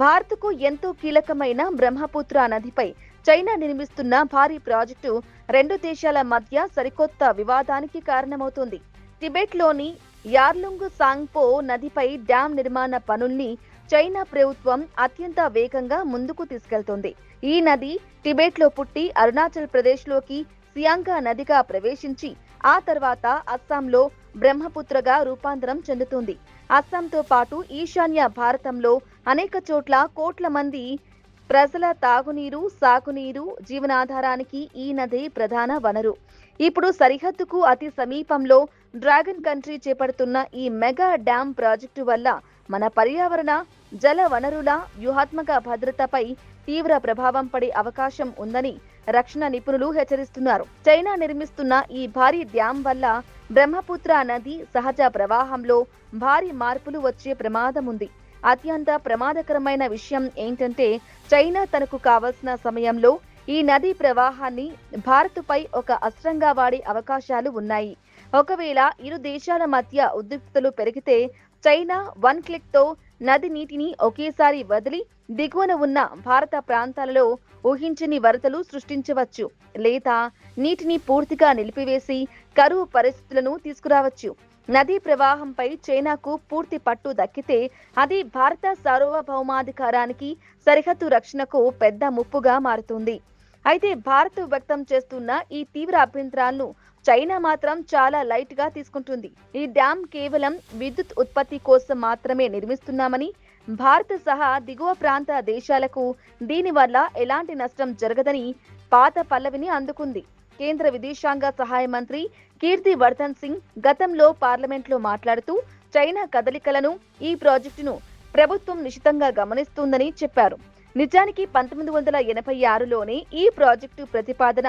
భారత్కు ఎంతో కీలకమైన బ్రహ్మపుత్ర నదిపై చైనా నిర్మిస్తున్న భారీ ప్రాజెక్టు రెండు దేశాల మధ్య సరికొత్త వివాదానికి కారణమవుతుంది. టిబెట్లోని యార్లుంగ్ సాంగ్పో నదిపై డ్యాం నిర్మాణ పనుల్ని చైనా ప్రభుత్వం అత్యంత వేగంగా ముందుకు తీసుకెళ్తోంది. ఈ నది టిబెట్లో పుట్టి అరుణాచల్ ప్రదేశ్లోకి సియాంగా నదిగా ప్రవేశించి ఆ తర్వాత అస్సాంలో బ్రహ్మపుత్రగా రూపాంతరం చెందుతుంది. అస్సాంతో పాటు ఈశాన్య భారతంలో అనేక చోట్ల కోట్ల మంది ప్రజల తాగునీరు, సాగునీరు, జీవనాధారానికి ఈ నది ప్రధాన వనరు. ఇప్పుడు సరిహద్దుకు అతి సమీపంలో డ్రాగన్ కంట్రీ చేపడుతున్న ఈ మెగా డ్యాం ప్రాజెక్టు వల్ల మన పర్యావరణ, జల వనరుల, వ్యూహాత్మక భద్రతపై తీవ్ర ప్రభావం పడే అవకాశం ఉందని రక్షణ నిపుణులు హెచ్చరిస్తున్నారు. చైనా నిర్మిస్తున్న ఈ భారీ డ్యాం వల్ల బ్రహ్మపుత్ర నది సహజ ప్రవాహంలో భారీ మార్పులు వచ్చే ప్రమాదం ఉంది. అత్యంత ప్రమాదకరమైన విషయం ఏంటంటే చైనా తనకు కావలసిన సమయంలో ఈ నదీ ప్రవాహాన్ని భారత్పై ఒక అస్త్రంగా వాడే అవకాశాలు ఉన్నాయి. ఒకవేళ ఇరు దేశాల మధ్య ఉద్రిక్తతలు పెరిగితే చైనా వన్ క్లిక్తో నది నీటిని ఒకేసారి వదిలి దిగువన ఉన్న భారత ప్రాంతాలలో ఊహించని వరదలు సృష్టించవచ్చు, లేదా నీటిని పూర్తిగా నిలిపివేసి కరువు పరిస్థితులను తీసుకురావచ్చు. నదీ ప్రవాహంపై చైనాకు పూర్తి పట్టు దక్కితే అది భారత సార్వభౌమాధికారానికి, సరిహద్దు రక్షణకు పెద్ద ముప్పుగా మారుతుంది. అయితే భారత్ వ్యక్తం చేస్తున్న ఈ తీవ్ర అభ్యంతరాలను చైనా మాత్రం చాలా లైట్ గా తీసుకుంటుంది. ఈ డ్యాం కేవలం విద్యుత్ ఉత్పత్తి కోసం మాత్రమే నిర్మిస్తున్నామని, భారత్ సహా దిగువ ప్రాంత దేశాలకు దీనివల్ల ఎలాంటి నష్టం జరగదని పాత పల్లవిని అందుకుంది. కేంద్ర విదేశాంగ సహాయ మంత్రి కీర్తి వర్ధన్ సింగ్ గతంలో పార్లమెంట్లో మాట్లాడుతూ చైనా కదలికలను, ఈ ప్రాజెక్టును ప్రభుత్వం నిశితంగా గమనిస్తుందని చెప్పారు. నిజానికి 1986లోనే ఈ ప్రాజెక్టు ప్రతిపాదన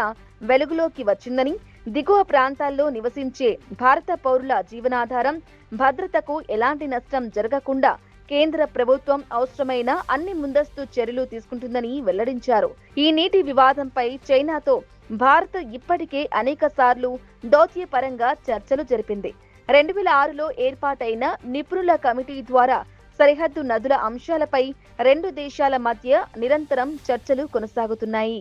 వెలుగులోకి వచ్చిందని, దిగువ ప్రాంతాల్లో నివసించే భారత పౌరుల జీవనాధారం, భద్రతకు ఎలాంటి నష్టం జరగకుండా కేంద్ర ప్రభుత్వం అవసరమైన అన్ని ముందస్తు చర్యలు తీసుకుంటుందని వెల్లడించారు. ఈ నీటి వివాదంపై చైనాతో భారత్ ఇప్పటికే అనేక సార్లు దౌత్యపరంగా చర్చలు జరిపింది. 2006లో ఏర్పాటైన నిపుణుల కమిటీ ద్వారా సరిహద్దు నదుల అంశాలపై రెండు దేశాల మధ్య నిరంతరం చర్చలు కొనసాగుతున్నాయి.